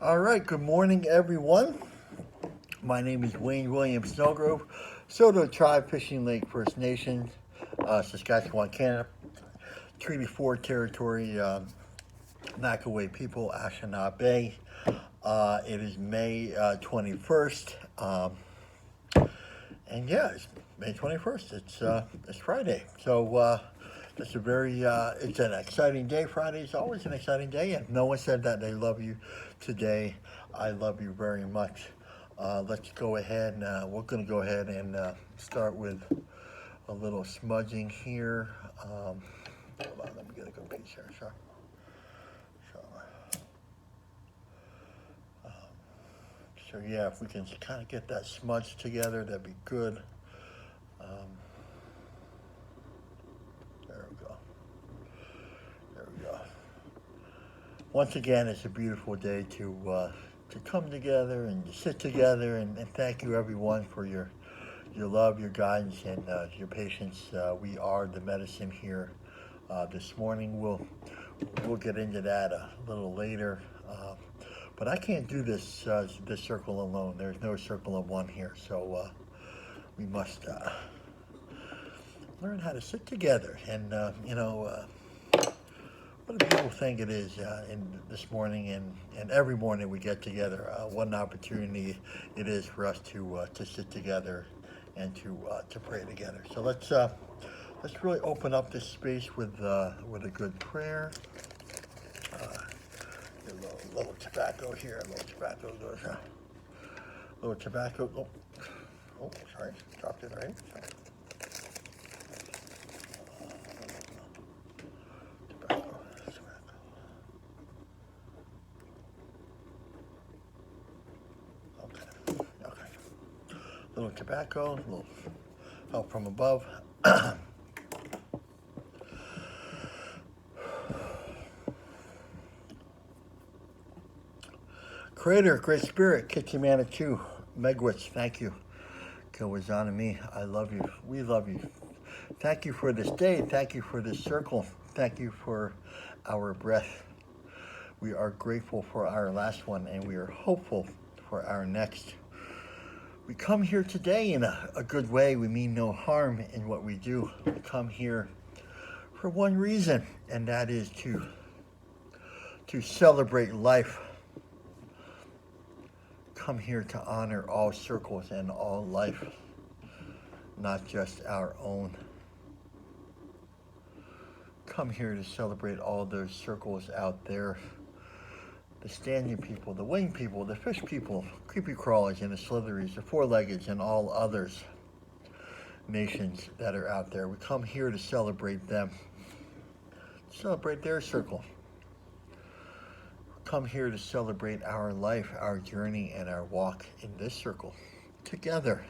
All right, good morning, everyone. My name is Wayne William Snowgrove, Soto Tribe Fishing Lake First Nation, Saskatchewan, Canada, Treaty 4 Territory, Nakaway People, Ashanaa Bay. It is May 21st, and yeah, it's May 21st. It's Friday, so it's a very it's an exciting day. Friday is always an exciting day, and no one said that they love you today. I love you very much. Let's go ahead. And, we're going to go ahead and start with a little smudging here. Hold on, let me get a good piece here. So, um, so yeah, if we can kind of get that smudge together, that'd be good. Um, there we go. There we go. Once again, it's a beautiful day to come together and to sit together, and thank you everyone for your love, your guidance, and your patience. We are the medicine here. This morning we'll get into that a little later. But I can't do this circle alone. There's no circle of one here, so we must learn how to sit together. And what a beautiful thing it is in this morning and every morning we get together. What an opportunity it is for us to sit together and to pray together. So let's really open up this space with a good prayer. A little tobacco here. A little tobacco goes. A little tobacco. Oh, sorry, dropped it right. Tobacco. Okay. Okay. Little tobacco. Little help from above. Creator, Great Spirit, Kitsimanitou, Megwitz, thank you. Kawazana me, I love you. We love you. Thank you for this day. Thank you for this circle. Thank you for our breath. We are grateful for our last one, and we are hopeful for our next. We come here today in a good way. We mean no harm in what we do. We come here for one reason, and that is to celebrate life. Come here to honor all circles and all life, not just our own. Come here to celebrate all those circles out there. The standing people, the winged people, the fish people, creepy crawlers and the slitheries, the four-leggeds and all others nations that are out there. We come here to celebrate them, celebrate their circle. Come here to celebrate our life, our journey, and our walk in this circle together.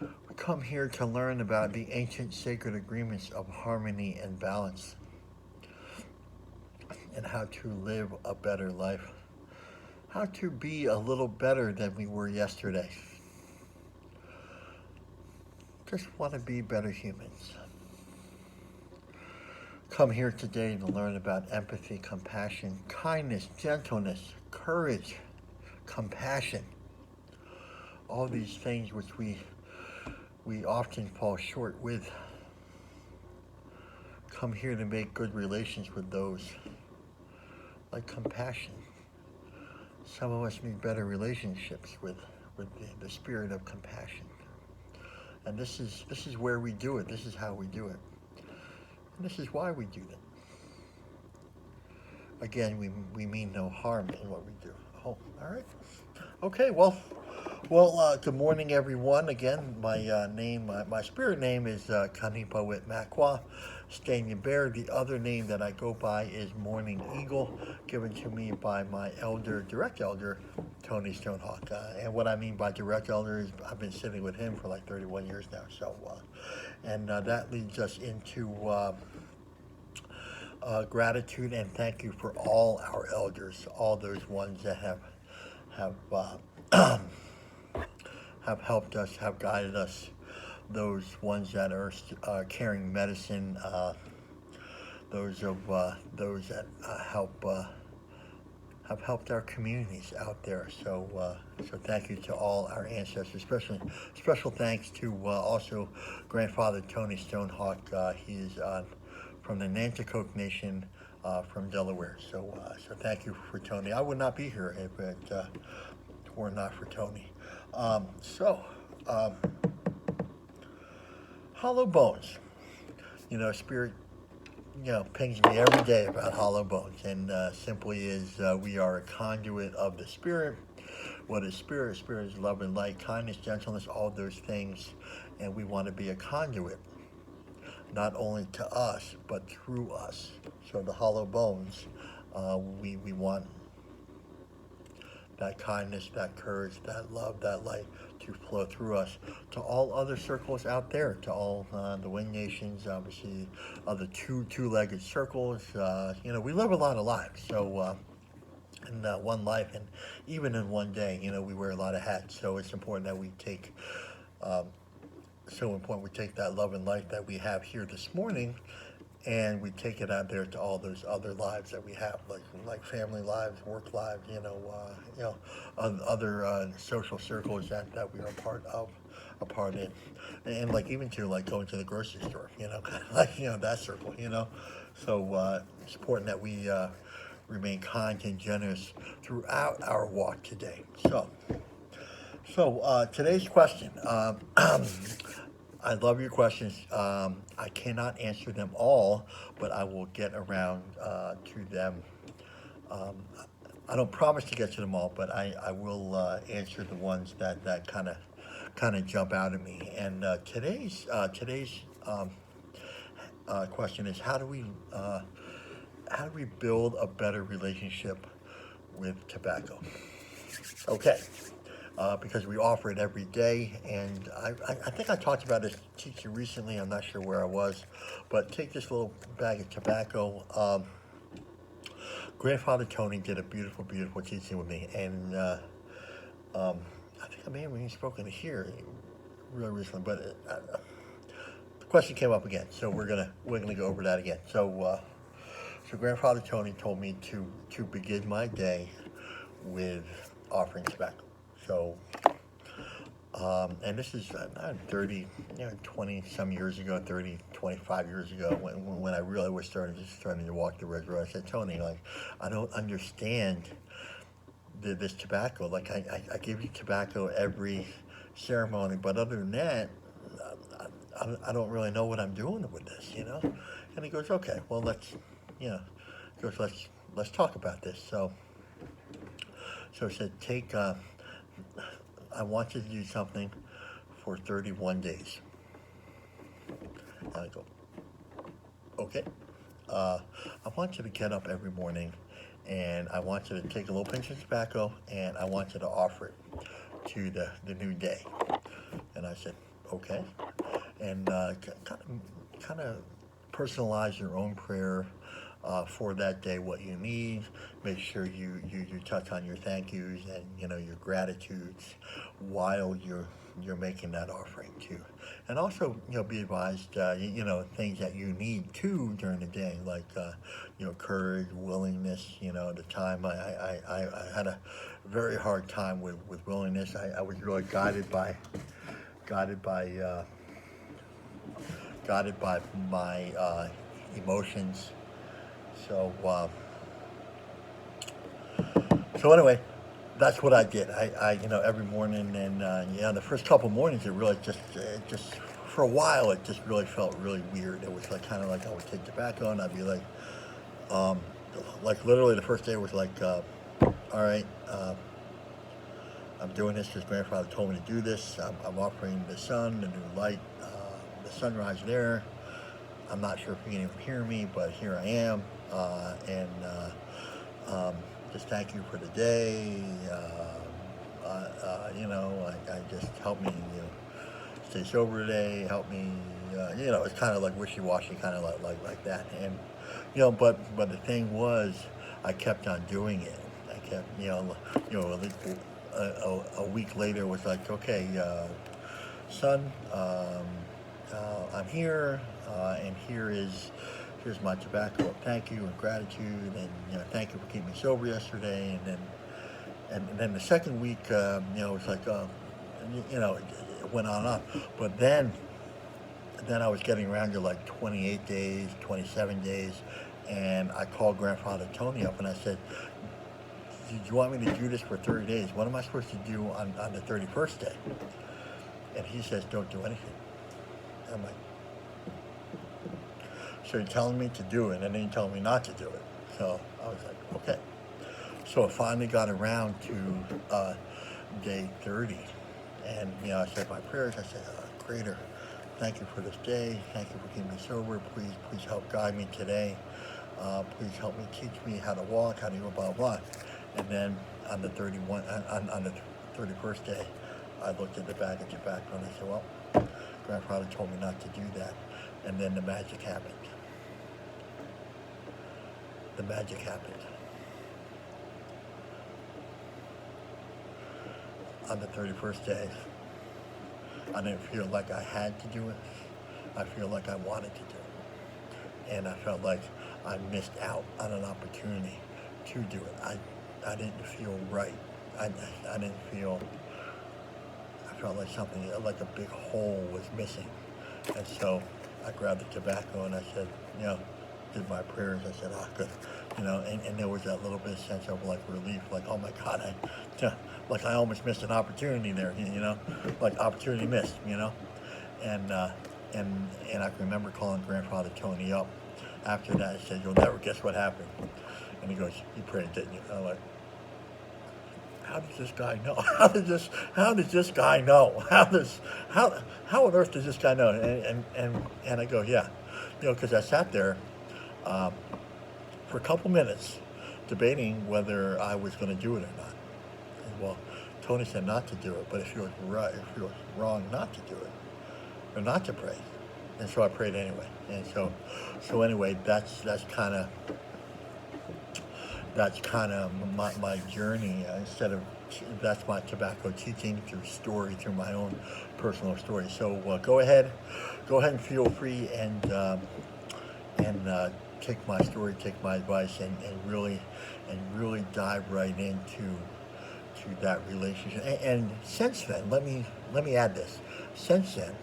We come here to learn about the ancient sacred agreements of harmony and balance and how to live a better life, how to be a little better than we were yesterday. Just want to be better humans. Come here today to learn about empathy, compassion, kindness, gentleness, courage, compassion. All these things which we often fall short with. Come here to make good relations with those, like compassion. Some of us need better relationships with the spirit of compassion. And this is where we do it. This is how we do it. And this is why we do it. Again, we mean no harm in what we do. Oh, all right. Okay, well, good morning, everyone. Again, my spirit name is Kanipa Makwa, Stanya Bear. The other name that I go by is Morning Eagle, given to me by my direct elder, Tony Stonehawk. And what I mean by direct elder is I've been sitting with him for like 31 years now. So, and that leads us into gratitude and thank you for all our elders, all those ones that have have helped us, have guided us, those ones that are carrying medicine, those that have helped our communities out there. So thank you to all our ancestors. Special thanks to also grandfather Tony Stonehawk. He is from the Nanticoke Nation from Delaware. So thank you for Tony. I would not be here if it were not for Tony. So hollow bones. Spirit pings me every day about hollow bones, and simply is we are a conduit of the Spirit. What is Spirit? Spirit is love and light, kindness, gentleness, all those things, and we want to be a conduit, not only to us, but through us. So the hollow bones, we want that kindness, that courage, that love, that light to flow through us to all other circles out there, to all the winged nations, obviously, other two-legged circles. We live a lot of lives, so in one life, and even in one day, we wear a lot of hats. So it's important that we take, that love and light that we have here this morning, and we take it out there to all those other lives that we have, like family lives, work lives, other social circles that we are a part in, and like even to like going to the grocery store, kind of like that circle, So it's important that we remain kind and generous throughout our walk today. So today's question. I love your questions. I cannot answer them all, but I will get around to them. I don't promise to get to them all, but I will answer the ones that kind of jump out at me. And today's question is how do we build a better relationship with tobacco? Okay. Because we offer it every day, and I think I talked about this teaching recently. I'm not sure where I was, but take this little bag of tobacco. Grandfather Tony did a beautiful teaching with me, and I think I may have even spoken here really recently, but the question came up again, so we're gonna go over that again. So Grandfather Tony told me to begin my day with offering tobacco. So, and this is 30, 20 some years ago, 30, 25 years ago, when I really was starting to walk the red road. I said, Tony, I don't understand this tobacco. I give you tobacco every ceremony, but other than that, I don't really know what I'm doing with this, And he goes, okay, well, let's talk about this. So he said, I want you to do something for 31 days. And I go, okay. I want you to get up every morning, and I want you to take a little pinch of tobacco, and I want you to offer it to the new day. And I said, okay. And kind of personalize your own prayer for that day, what you need. Make sure you touch on your thank yous and your gratitudes while you're making that offering too. And also be advised things that you need too during the day, like courage, willingness. The time I had a very hard time with willingness. I was really guided by my emotions. So anyway, that's what I did. I every morning, and the first couple mornings, it really just for a while, it just really felt really weird. It was kind of like I would take tobacco and I'd be like literally the first day was all right, I'm doing this because Grandfather told me to do this. I'm offering the sun, the new light, the sunrise there. I'm not sure if you can even hear me, but here I am. Just thank you for the day. I just help me, stay sober today. Help me, it's kind of like wishy-washy, kind of like that. And, but the thing was, I kept on doing it. I kept, a week later it was like, okay, son, I'm here, and here's my tobacco of thank you and gratitude, and thank you for keeping me sober yesterday. And then the second week, it's like, it went on and on. But then I was getting around to like 28 days, 27 days, and I called Grandfather Tony up and I said, "Do you want me to do this for 30 days? What am I supposed to do on the 31st day?" And he says, "Don't do anything." I'm like, "So you're telling me to do it, and then you're telling me not to do it?" So I was like, "Okay." So I finally got around to day 30, and I said my prayers. I said, "Creator, thank you for this day. Thank you for keeping me sober. Please help guide me today. Please help me, teach me how to walk, how to do blah blah." And then on the 31st day, I looked at the bag of tobacco and I said, "Well, Grandfather told me not to do that." And then the magic happened. The magic happened. On the 31st day, I didn't feel like I had to do it. I feel like I wanted to do it. And I felt like I missed out on an opportunity to do it. I didn't feel right. I felt like something, like a big hole was missing. And so I grabbed the tobacco and I said, did my prayers. I said, good. And there was that little bit of sense of like relief, like, oh my God, like I almost missed an opportunity there, like opportunity missed, and I can remember calling Grandfather Tony up after that. I said, "You'll never guess what happened." And he goes, "You prayed, didn't you?" And I'm like, how does this guy know? How does this guy know? How on earth does this guy know? And I go, yeah, because I sat there for a couple minutes debating whether I was going to do it or not. And, well, Tony said not to do it, but it feels right, it feels wrong not to do it or not to pray. And so I prayed anyway. And so anyway, that's kind of my journey. That's my tobacco teaching through my own personal story. So go ahead and feel free and take my story, take my advice, and really dive right into that relationship. And since then, let me add this. Since then,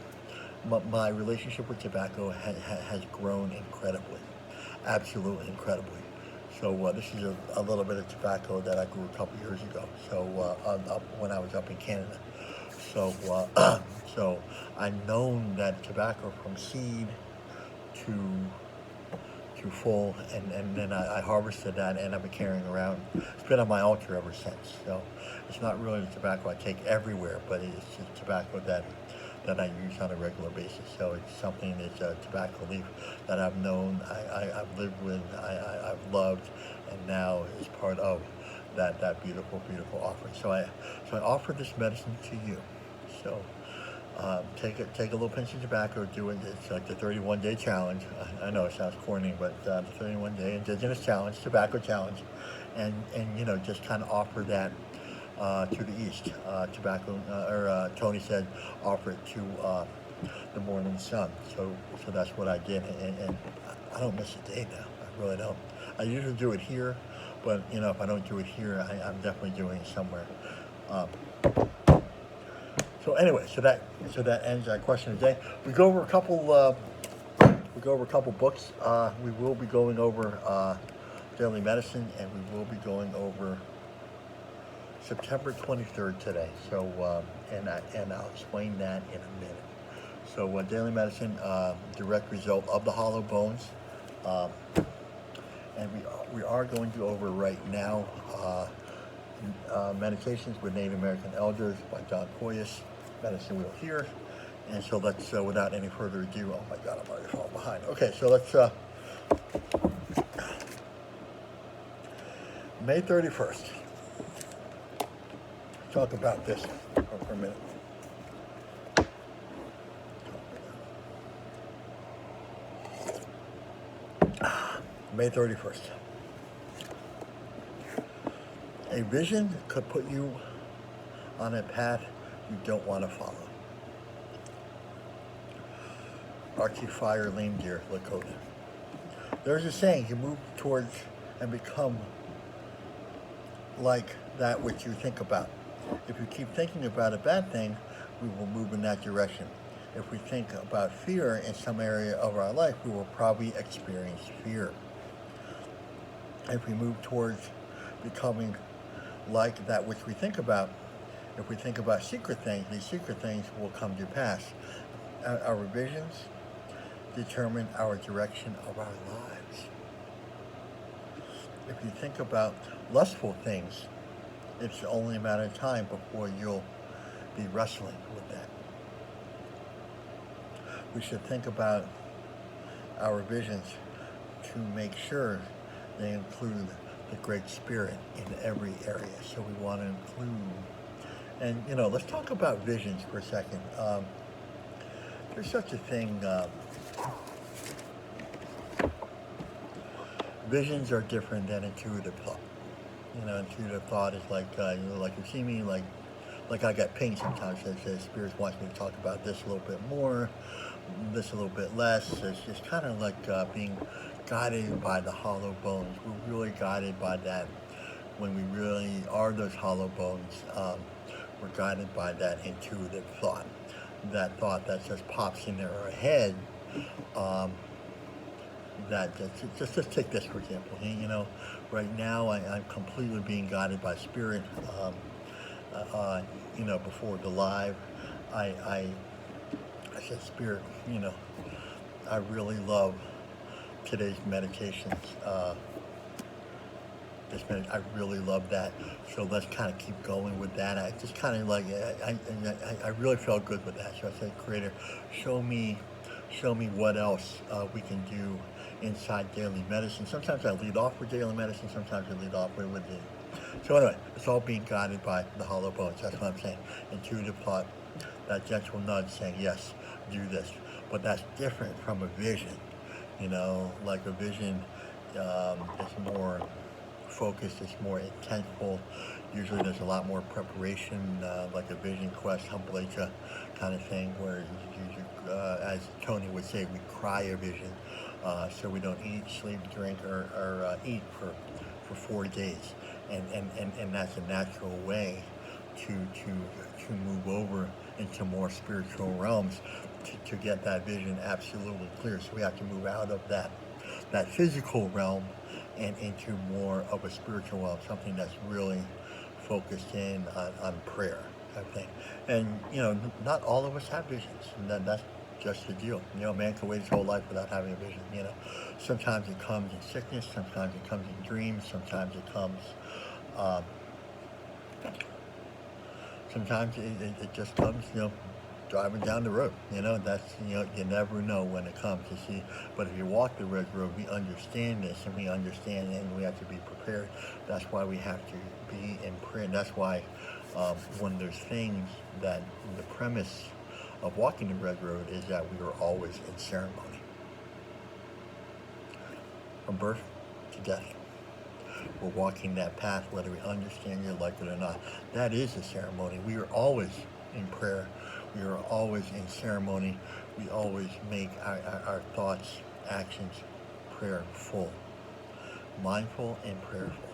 my relationship with tobacco has grown incredibly, absolutely incredibly. So this is a little bit of tobacco that I grew a couple years ago. So when I was up in Canada. So so I've known that tobacco from seed to full, and then I harvested that and I've been carrying around. It's been on my altar ever since. So it's not really the tobacco I take everywhere, but it's just tobacco that I use on a regular basis. So it's something that's a tobacco leaf that I've known, I've lived with, I've loved, and now is part of that beautiful offering. So I offer this medicine to you. So take a little pinch of tobacco, do it. It's like the 31-day challenge. I know it sounds corny, but the 31-day Indigenous challenge, tobacco challenge, and just kind of offer that to the east. Tony said, offer it to the morning sun. So that's what I did, and I don't miss a day now. I really don't. I usually do it here, but if I don't do it here, I'm definitely doing it somewhere. So anyway, so that ends our question of the day. We go over a couple books. We will be going over Daily Medicine, and we will be going over September 23rd today. So and I'll explain that in a minute. So Daily Medicine, direct result of the hollow bones, and we are going to go over right now Meditations with Native American Elders by Don Koyas. Medicine Wheel here. And so let's, without any further ado, oh my God, I'm already falling behind. Okay, so let's, May 31st. Talk about this for a minute. May 31st. A vision could put you on a path you don't want to follow. Archie Fire, Lame Deer, Lakota. There's a saying, you move towards and become like that which you think about. If you keep thinking about a bad thing, we will move in that direction. If we think about fear in some area of our life, we will probably experience fear. If we move towards becoming like that which we think about, if we think about secret things, these secret things will come to pass. Our visions determine our direction of our lives. If you think about lustful things, it's only a matter of time before you'll be wrestling with that. We should think about our visions to make sure they include the Great Spirit in every area. So we want to include, and let's talk about visions for a second. There's such a thing. Visions are different than intuitive thought. Intuitive thought is like, like you see me, like I get pinged sometimes that says Spirit wants me to talk about this a little bit more, this a little bit less. It's just kind of like being guided by the hollow bones. We're really guided by that. When we really are those hollow bones, we're guided by that intuitive thought. That thought that just pops into our head. Just take this for example. Right now I'm completely being guided by Spirit. Before the live, I said, Spirit, I really love today's meditations. I really love that. So let's kind of keep going with that. I just kind of like, I really felt good with that. So I said, Creator, show me what else we can do inside daily medicine. Sometimes I lead off with daily medicine. Sometimes I lead off with the. So anyway, it's all being guided by the hollow bones. That's what I'm saying. Intuitive thought, that gentle nudge saying, yes, do this. But that's different from a vision. Like a vision is more focused, it's more intentful. Usually there's a lot more preparation, like a vision quest, Humblecha kind of thing, where as Tony would say, we cry a vision. So we don't eat, sleep, drink, or eat for 4 days. And that's a natural way to move over into more spiritual realms to get that vision absolutely clear. So we have to move out of that physical realm and into more of a spiritual realm, something that's really focused in on prayer type thing. And not all of us have visions, and that's just the deal. Man can wait his whole life without having a vision. Sometimes it comes in sickness, sometimes it comes in dreams, sometimes it comes sometimes it just comes, driving down the road. That's, you never know when it comes, you see. But if you walk the red road, we understand this, and we understand it, and we have to be prepared. That's why we have to be in prayer. And that's why when there's things that the premise of walking the red road is that we are always in ceremony. From birth to death. We're walking that path, whether we understand it, like it or not. That is a ceremony. We are always in prayer. We are always in ceremony. We always make our thoughts, actions, prayerful. Mindful and prayerful.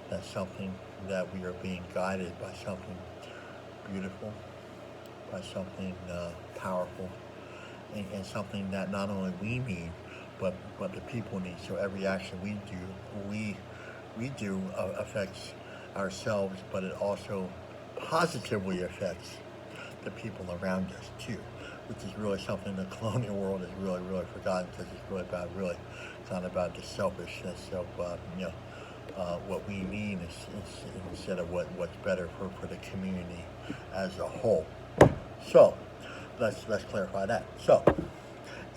That's something that we are being guided by something beautiful, by something powerful, and something that not only we need, but the people need. So every action we do affects ourselves, but it also positively affects the people around us too, which is really something the colonial world has really forgotten, because it's really about it's not about the selfishness of what we need is instead of what's better for the community as a whole. So let's clarify that. So,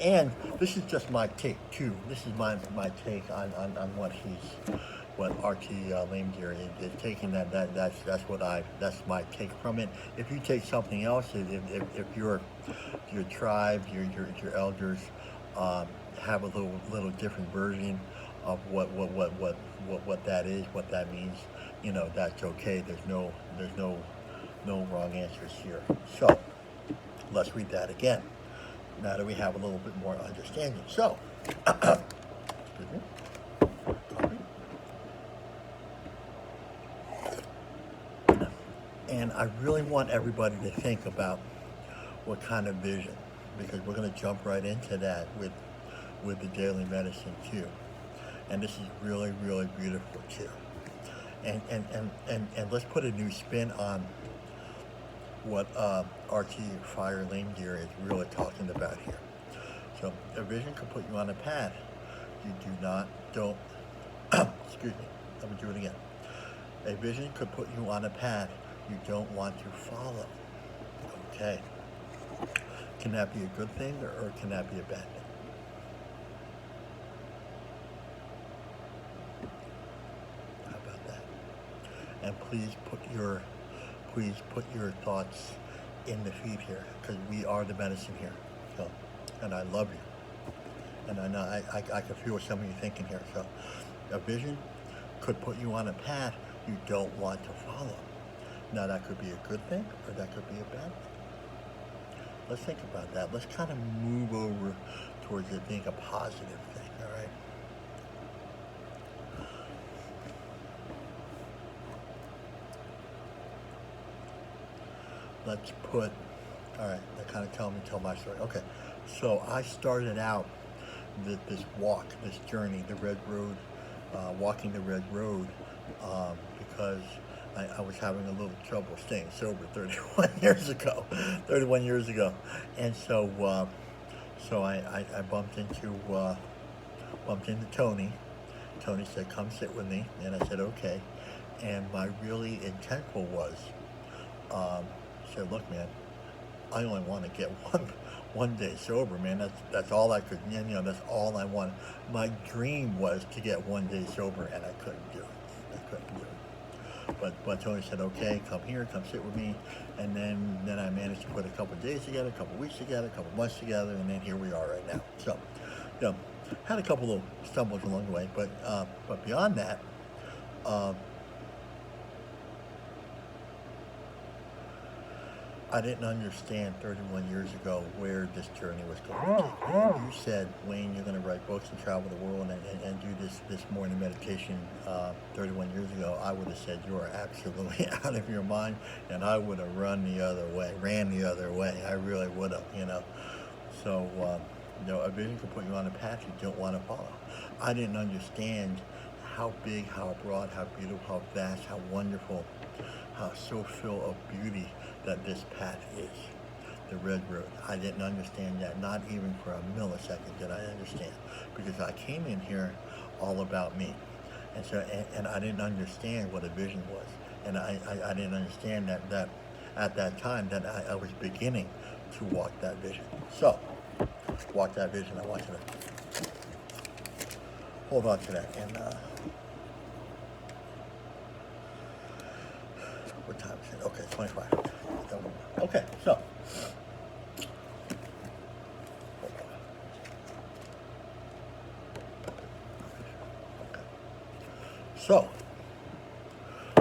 and this is just my take too. This is my take on what R.T. Lamedeer is taking. That's my take from it. If you take something else, if your tribe, your elders have a little different version of what that is, what that means, that's okay. There's no wrong answers here. So let's read that again, now that we have a little bit more understanding. So Excuse me. Coffee. And I really want everybody to think about what kind of vision, because we're going to jump right into that with the daily medicine too. And this is really, really beautiful too. And let's put a new spin on what Archie Fire Lane Gear is really talking about here. So a vision can put you on a path you don't, excuse me, let me do it again. A vision could put you on a path you don't want to follow. Okay. Can that be a good thing, or can that be a bad thing? How about that? And please put your thoughts in the feed here, because we are the medicine here. So, and I love you. And I know I can feel some of you thinking here. So a vision could put you on a path you don't want to follow. Now that could be a good thing, or that could be a bad thing. Let's think about that. Let's kind of move over towards it being a positive thing, all right? Let's put, all right, that kind of tell my story. Okay, so I started out this walk, this journey, the Red Road, walking the Red Road, because I was having a little trouble staying sober 31 years ago. And so I bumped into Tony. Tony said, come sit with me. And I said, okay. And my really intentful was, said, look, man, I only want to get one day sober, man. That's all I could, that's all I wanted. My dream was to get 1 day sober, and I couldn't do it. But Tony said, okay, come here, come sit with me. And then I managed to put a couple of days together, a couple of weeks together, a couple of months together, and then here we are right now. So, had a couple of stumbles along the way, but beyond that, I didn't understand 31 years ago where this journey was going to take me. You said, Wayne, you're going to write books and travel the world and do this morning meditation 31 years ago. I would have said, you are absolutely out of your mind, and I would have ran the other way. I really would have, So, a vision can put you on a path you don't want to follow. I didn't understand how big, how broad, how beautiful, how vast, how wonderful, how so full of beauty that this path is, the Red Road. I didn't understand that, not even for a millisecond did I understand, because I came in here all about me, and I didn't understand what a vision was, and I didn't understand that at that time that I was beginning to walk that vision. So, walk that vision. I want you to hold on to that, and what time is it? Okay, 25. Okay, so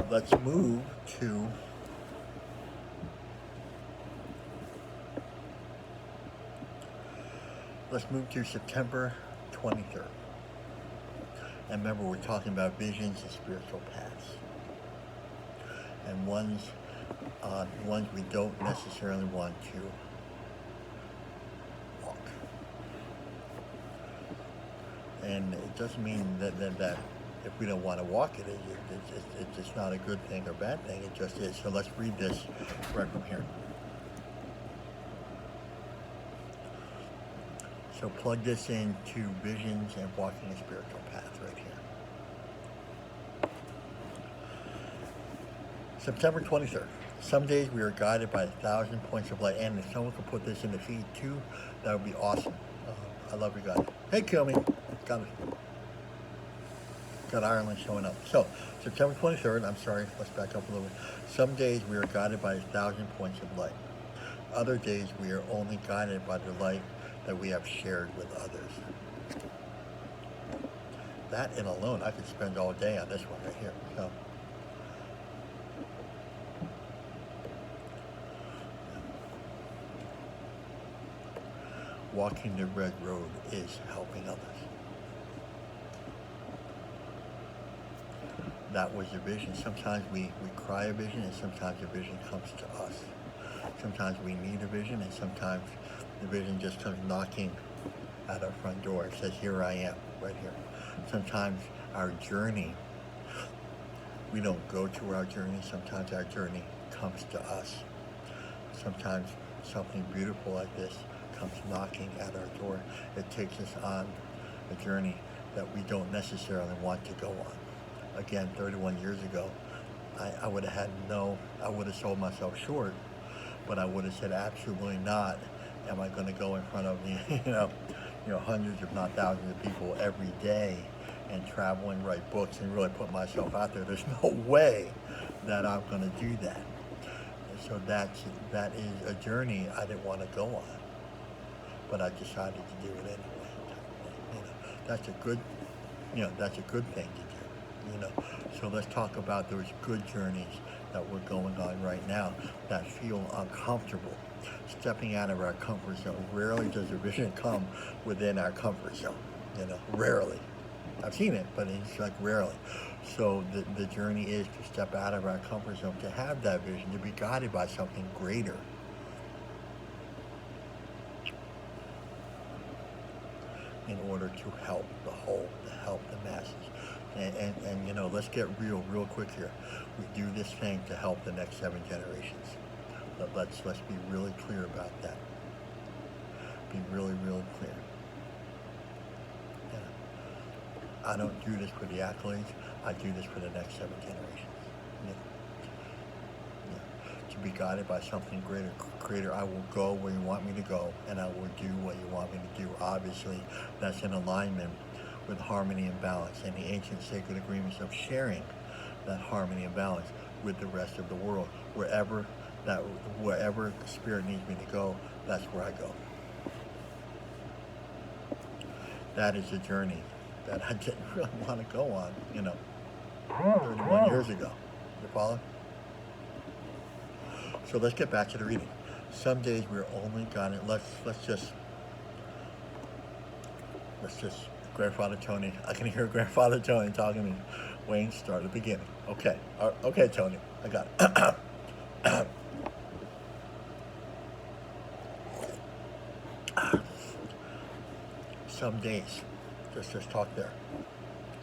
let's move to September 23rd. And remember, we're talking about visions and spiritual paths, and ones we don't necessarily want to walk. And it doesn't mean that if we don't want to walk it, it's just not a good thing or bad thing. It just is. So let's read this right from here. So plug this into visions and walking a spiritual path right here. September 23rd. Some days we are guided by 1,000 points of light. And if someone could put this in the feed too, that would be awesome. I love you guys. Hey, Kill Me. Got Ireland showing up. So, September 23rd, I'm sorry, let's back up a little bit. Some days we are guided by 1,000 points of light. Other days we are only guided by the light that we have shared with others. That in alone, I could spend all day on this one right here. So, walking the Red Road is helping others. that was the vision. Sometimes we cry a vision, and sometimes the vision comes to us. Sometimes we need a vision, and sometimes the vision just comes knocking at our front door. It says, here I am, right here. Sometimes our journey, we don't go to our journey. Sometimes our journey comes to us. Sometimes something beautiful like this comes knocking at our door. It takes us on a journey that we don't necessarily want to go on. Again, 31 years ago, I would have had I would have sold myself short, but I would have said absolutely not. Am I going to go in front of hundreds, if not thousands of people every day and travel and write books and really put myself out there? There's no way that I'm going to do that. And so that is a journey I didn't want to go on, but I decided to do it anyway. That's a good thing to do. So let's talk about those good journeys that we're going on right now that feel uncomfortable, stepping out of our comfort zone. Rarely does a vision come within our comfort zone. Rarely. I've seen it, but it's like rarely. So the journey is to step out of our comfort zone, to have that vision, to be guided by something greater. In order to help the whole, to help the masses. And let's get real quick here. We do this thing to help the next 7 generations. But let's be really clear about that. Be really clear. Yeah. I don't do this for the accolades. I do this for the next 7 generations. To be guided by something greater, I will go where you want me to go, and I will do what you want me to do. Obviously, that's in alignment with harmony and balance, and the ancient sacred agreements of sharing that harmony and balance with the rest of the world. Wherever spirit needs me to go, that's where I go. That is a journey that I didn't really want to go on, 31 years ago. You follow? So let's get back to the reading. Some days we're only guided. Let's just Grandfather Tony. I can hear Grandfather Tony talking to me. Wayne, start at the beginning. Okay. Okay, Tony. I got it. Some days, just talk there.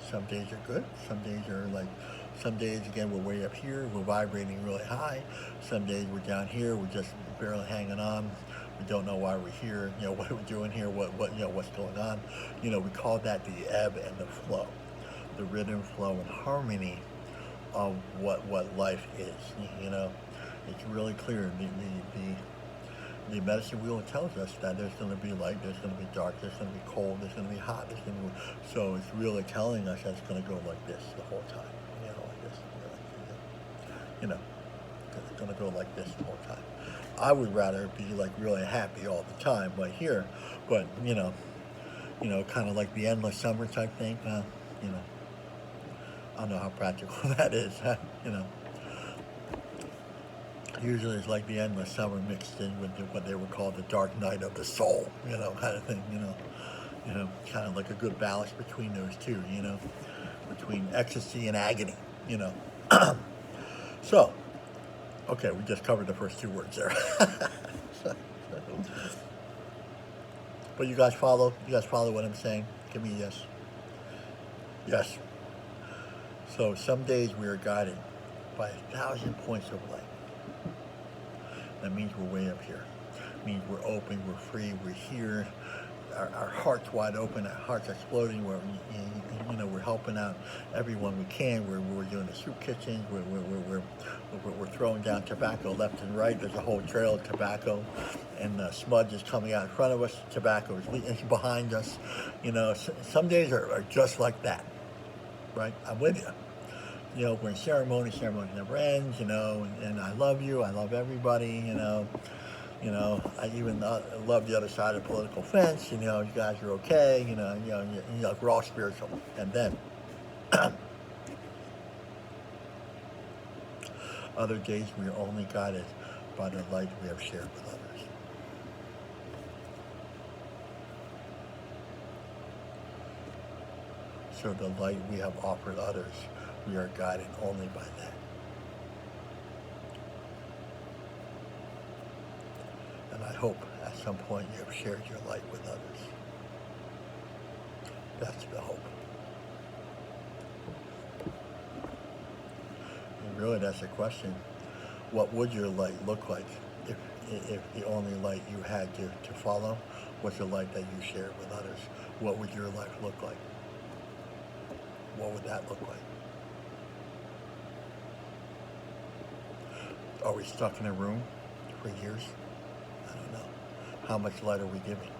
Some days are good. Some days are some days, again, we're way up here. We're vibrating really high. Some days we're down here. We're just barely hanging on. We don't know why we're here. What are we doing here? What's going on? We call that the ebb and the flow, the rhythm, flow, and harmony of what life is. It's really clear. The medicine wheel tells us that there's going to be light, there's going to be dark, there's going to be cold, there's going to be hot, so it's really telling us that it's going to go like this the whole time. Like this. It's going to go like this the whole time. I would rather be really happy all the time right here, but kind of like the endless summer type thing. I don't know how practical that is. Usually it's like the endless summer mixed in with what they would call the dark night of the soul, kind of thing. Kind of like a good balance between those two. Between ecstasy and agony. So. Okay, we just covered the first 2 words there. But you guys follow? You guys follow what I'm saying? Give me a yes. Yes. So some days we are guided by 1,000 points of light. That means we're way up here. It means we're open, we're free, we're here. Our heart's wide open, our heart's exploding. We're helping out everyone we can. We're doing the soup kitchens. We're throwing down tobacco left and right. There's a whole trail of tobacco, and smudge is coming out in front of us. Tobacco is behind us. Some days are just like that, right? I'm with you. We're in ceremony. Ceremony never ends. And I love you. I love everybody. I even love the other side of the political fence. You guys are okay. We're all spiritual. And then other days we are only guided by the light we have shared with others. So the light we have offered others We are guided only by that. And I hope at some point you have shared your light with others. That's the hope. And really, that's a question. What would your light look like if the only light you had to follow was the light that you shared with others? What would your life look like? What would that look like? Are we stuck in a room for years? I don't know. How much light are we giving?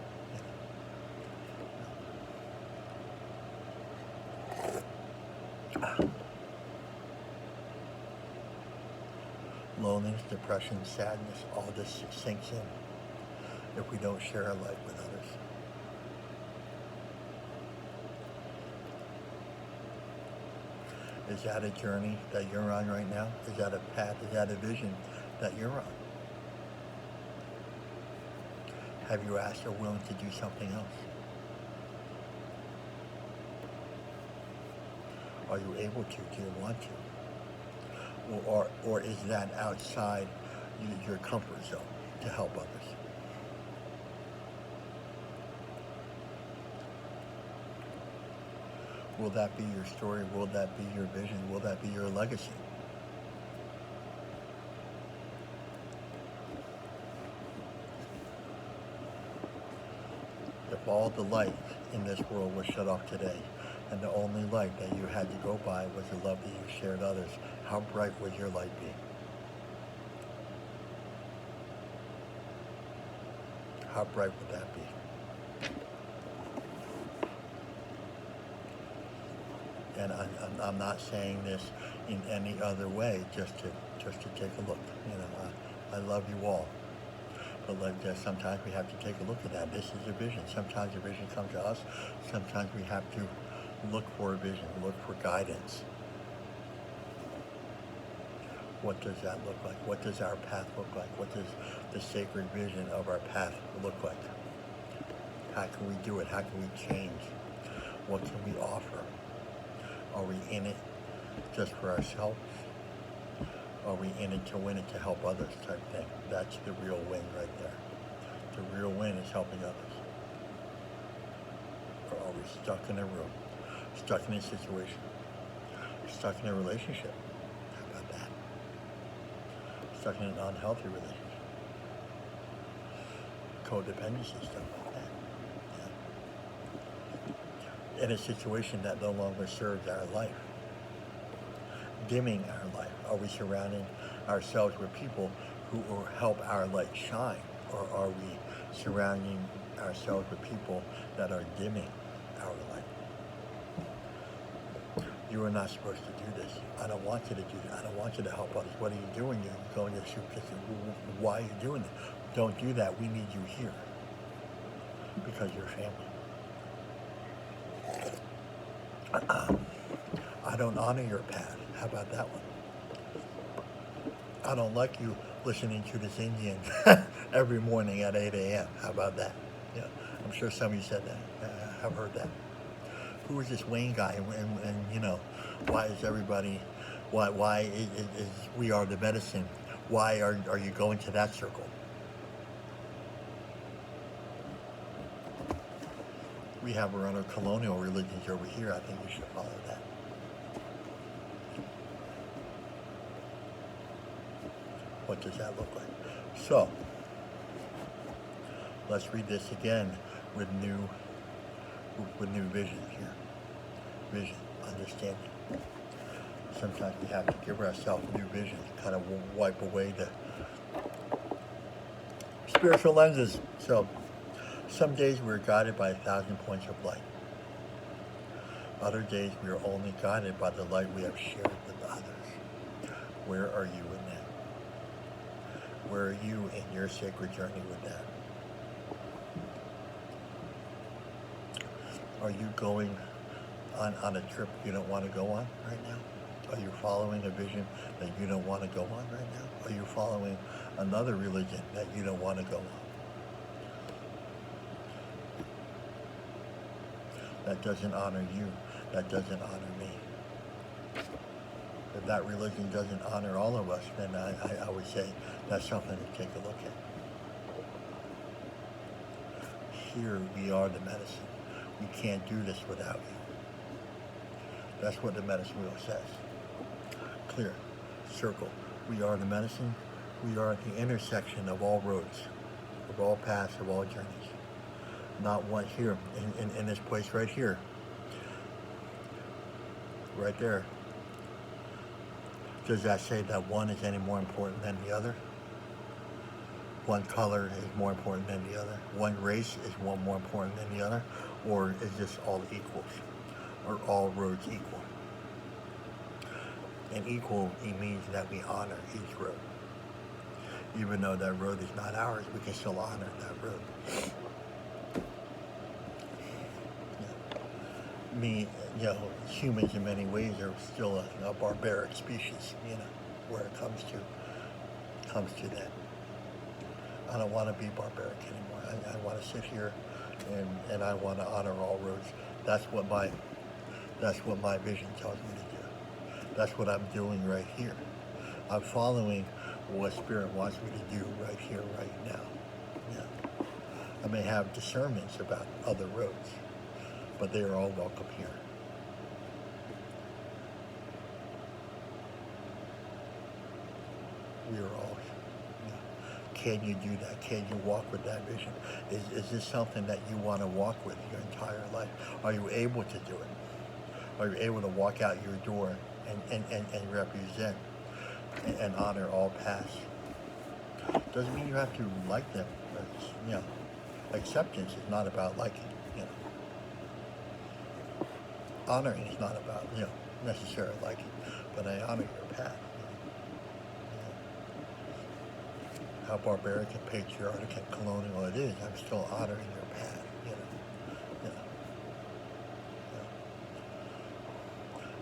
Loneliness, depression, sadness, all this sinks in if we don't share our light with others. Is that a journey that you're on right now? Is that a path? Is that a vision that you're on? Have you asked or willing to do something else? Are you able to? Do you want to? Or is that outside your comfort zone to help others? Will that be your story? Will that be your vision? Will that be your legacy? If all the light in this world was shut off today, and the only light that you had to go by was the love that you shared others, how bright would your light be? How bright would that be? And I'm not saying this in any other way, just to take a look. You know, I love you all, but sometimes we have to take a look at that. This is a vision. Sometimes a vision comes to us. Sometimes we have to look for a vision, look for guidance. What does that look like? What does our path look like? What does the sacred vision of our path look like? How can we do it? How can we change? What can we offer? Are we in it just for ourselves? Are we in it to win it, to help others type thing? That's the real win right there. The real win is helping others. Or are we stuck in a room? Stuck in a situation? Stuck in a relationship? How about that? Stuck in an unhealthy relationship? Codependency, stuff like that. In a situation that no longer serves our life, dimming our life. Are we surrounding ourselves with people who will help our light shine, or are we surrounding ourselves with people that are dimming our light? You are not supposed to do this. I don't want you to do that. I don't want you to help others. What are you doing? You're going to shoot. Why are you doing it? Don't do that. We need you here because you're family. I don't honor your path. How about that one? I don't like you listening to this Indian every morning at 8 a.m. How about that? Yeah, I'm sure some of you said that. I've heard that. Who is this Wayne guy? And you know, why is everybody? Why is we are the medicine? Why are you going to that circle? We have our own colonial religions over here. I think we should follow that. What does that look like? So, let's read this again with new vision here. Vision, understanding. Sometimes we have to give ourselves new vision to kind of wipe away the spiritual lenses. So, some days we're guided by 1,000 points of light. Other days we are only guided by the light we have shared with others. Where are you in that? Where are you in your sacred journey with that? Are you going on a trip you don't want to go on right now? Are you following a vision that you don't want to go on right now? Are you following another religion that you don't want to go on? That doesn't honor you. That doesn't honor me. If that religion doesn't honor all of us, then I would say that's something to take a look at. Here we are the medicine. We can't do this without you. That's what the medicine wheel says. Clear. Circle. We are the medicine. We are at the intersection of all roads, of all paths, of all journeys. Not one here, in this place right here. Right there. Does that say that one is any more important than the other? One color is more important than the other? One race is one more important than the other? Or is this all equals? Are all roads equal? And equal, it means that we honor each road. Even though that road is not ours, we can still honor that road. Humans in many ways are still a barbaric species, where it comes to that. I don't want to be barbaric anymore. I want to sit here and I want to honor all roads. That's what my vision tells me to do. That's what I'm doing right here. I'm following what Spirit wants me to do right here, right now. I may have discernments about other roads, but they are all welcome here. We are all here. Can you do that? Can you walk with that vision? Is this something that you want to walk with your entire life? Are you able to do it? Are you able to walk out your door and represent and honor all paths? Doesn't mean you have to like them. Acceptance is not about liking. Honoring is not about necessarily liking, but I honor your path. How barbaric and patriarchal and colonial it is, I'm still honoring your path.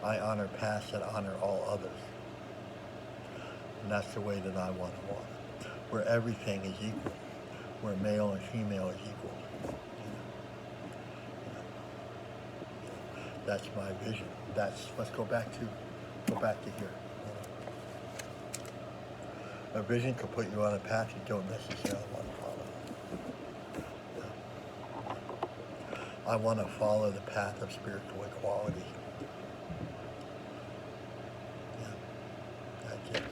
I honor paths that honor all others. And that's the way that I want to walk. Where everything is equal. Where male and female is equal. That's my vision. Let's go back to here. A vision could put you on a path you don't necessarily want to follow. I want to follow the path of spiritual equality. That's it.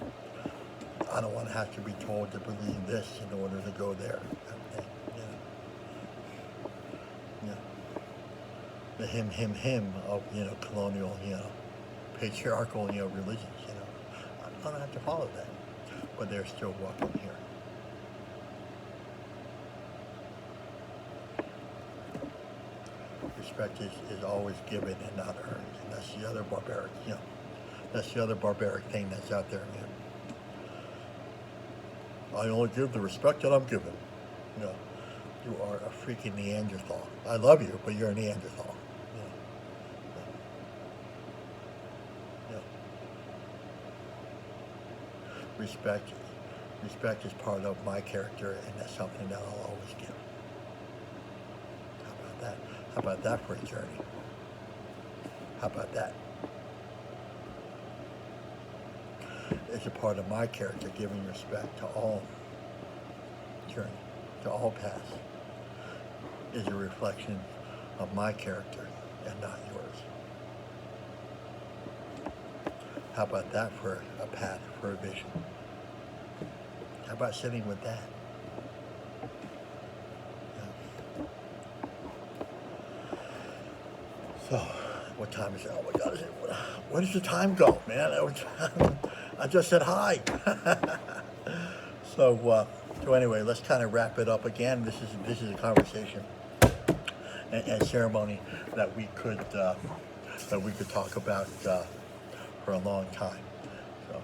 I don't want to have to be told to believe this in order to go there. The him of colonial, patriarchal, religions. I don't have to follow that, but they're still welcome here. Respect is always given and not earned, and that's the other barbaric, that's the other barbaric thing that's out there, man. I only give the respect that I'm given. You are a freaking Neanderthal. I love you, but you're a Neanderthal. Respect is part of my character, and that's something that I'll always give. How about that? How about that for a journey? How about that? It's a part of my character, giving respect to all journey, to all paths, is a reflection of my character and not yours. How about that for a path, for a vision? How about sitting with that? So, what time is it? Oh my God, where does the time go, man? I just said hi. So anyway, let's kind of wrap it up again. This is a conversation and ceremony that we could talk about for a long time. So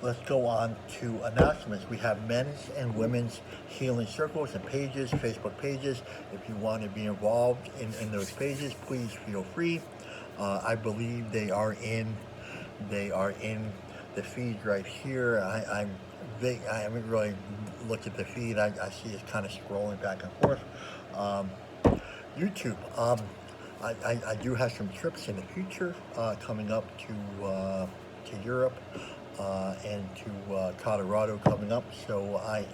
let's go on to announcements. We have men's and women's healing circles and pages, Facebook pages. If you want to be involved in those pages, please feel free. I believe they are in the feed right here. I haven't really looked at the feed. I see it's kind of scrolling back and forth. YouTube. I do have some trips in the future coming up to Europe and to Colorado coming up. So I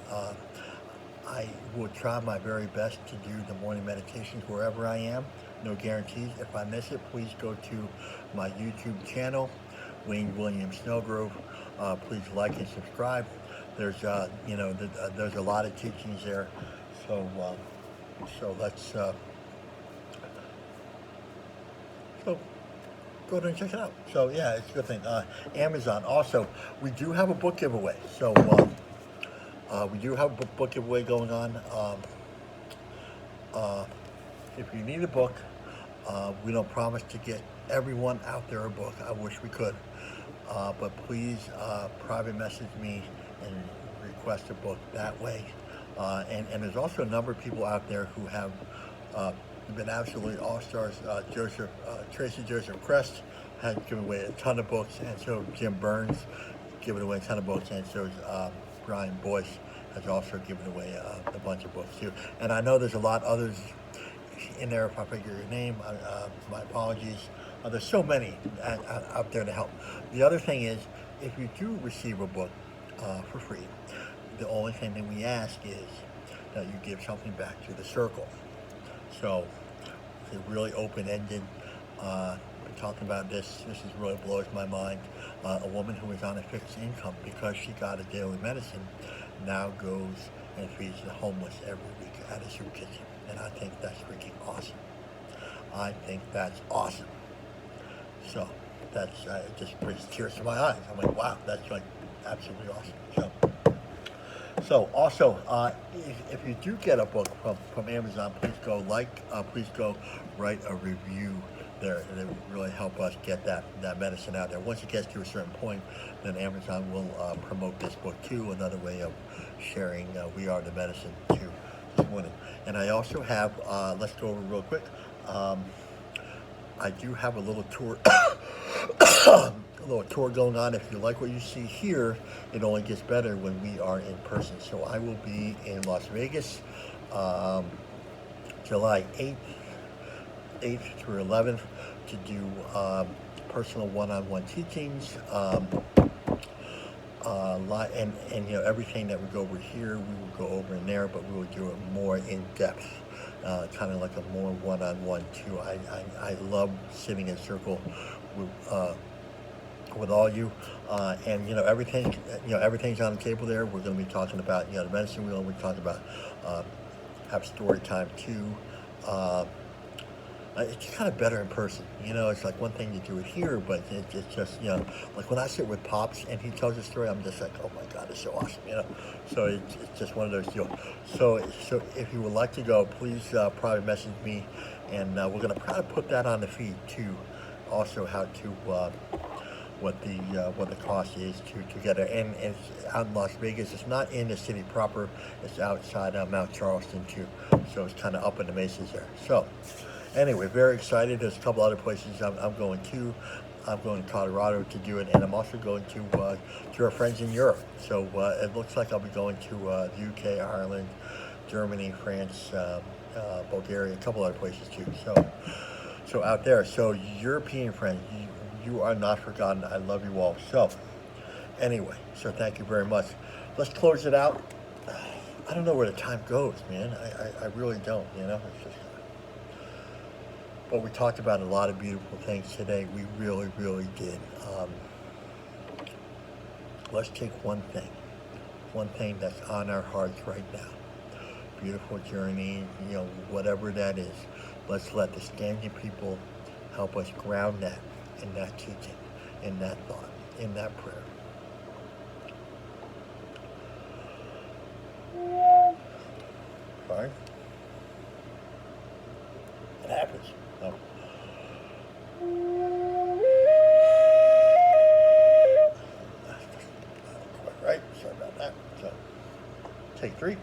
will try my very best to do the morning meditations wherever I am. No guarantees. If I miss it, please go to my YouTube channel, Wayne William Snellgrove. Please like and subscribe. There's there's a lot of teachings there. So let's so go ahead and check it out. So yeah, it's a good thing. Amazon. Also, we do have a book giveaway. So we do have a book giveaway going on. Uh, if you need a book, we don't promise to get everyone out there a book. I wish we could. But please private message me and request a book that way. And there's also a number of people out there who have been absolutely all-stars. Tracy Joseph Crest has given away a ton of books, and so Jim Burns given away a ton of books, and so Brian Boyce has also given away a bunch of books too. And I know there's a lot others in there. If I forget your name, my apologies. There's so many out there to help. The other thing is, if you do receive a book for free, the only thing that we ask is that you give something back to the circle. So it's really open-ended. We're talking about this. This is really blows my mind. A woman who was on a fixed income because she got a daily medicine now goes and feeds the homeless every week at a soup kitchen. And I think that's freaking awesome. I think that's awesome. So that's it just brings tears to my eyes. I'm like, wow, that's like absolutely awesome. So also, if you do get a book from Amazon, please go write a review there, and it would really help us get that medicine out there. Once it gets to a certain point, then Amazon will promote this book too. Another way of sharing We Are the Medicine too this morning. And I also have, let's go over real quick. I do have a little tour. A little tour going on. If you like what you see here, it only gets better when we are in person. So I will be in Las Vegas, July 8th through 11th to do personal one-on-one teachings. And you know, everything that we go over here, we will go over in there, but we will do it more in depth. Kind of like a more one-on-one too. I love sitting in circle with all you, and you know, everything's on the table there. We're going to be talking about the medicine wheel. We're talking about have story time too. It's kind of better in person. It's like one thing to do it here, but it's just like when I sit with Pops and he tells a story, I'm just like, oh my God, it's so awesome. So it's just one of those deals. So if you would like to go, please probably message me, and we're going to probably put that on the feed too. Also, how to what the cost is to get it, and it's out in Las Vegas. It's not in the city proper. It's outside Mount Charleston too, so it's kind of up in the mesas there. So anyway, very excited. There's a couple other places I'm going to. I'm going to Colorado to do it, and I'm also going to our friends in Europe. So it looks like I'll be going to the UK, Ireland, Germany, France, Bulgaria, a couple other places too. So out there. So European friends, you are not forgotten. I love you all. So anyway, so thank you very much. Let's close it out. I don't know where the time goes, man. I really don't. It's just. But we talked about a lot of beautiful things today. We really, really did. Let's take one thing that's on our hearts right now. Beautiful journey, whatever that is. Let's let the standing people help us ground that in that teaching, in that thought, in that prayer. Sorry. It happens. Oh. Quite right. Sorry about that. So, take 3.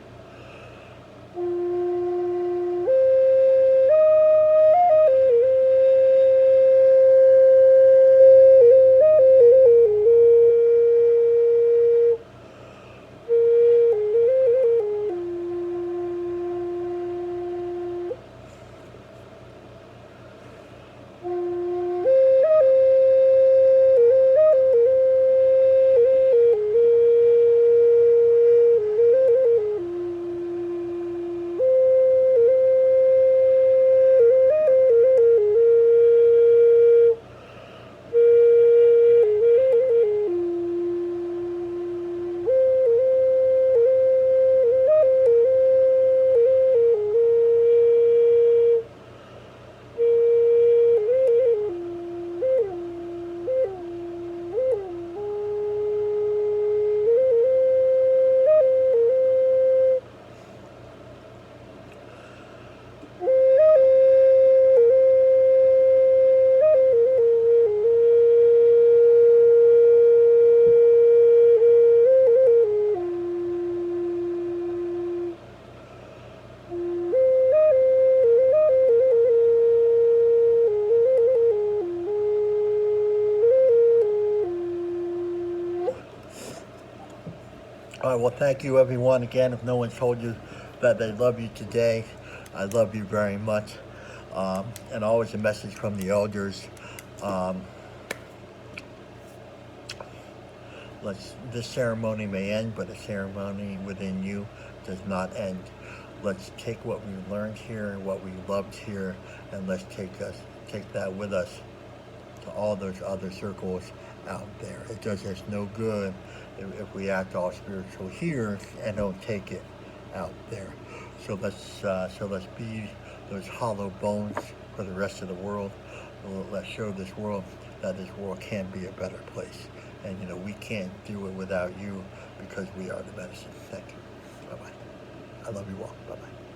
All right, well, thank you, everyone. Again, if no one told you that they love you today, I love you very much. And always a message from the elders. Um, this ceremony may end, but a ceremony within you does not end. Let's take what we learned here and what we loved here, and let's take that with us to all those other circles out there. It does us no good if we act all spiritual here and don't take it out there. So let's be those hollow bones for the rest of the world. Let's show this world that this world can be a better place. And we can't do it without you, because we are the medicine. Thank you. Bye bye. I love you all. Bye bye.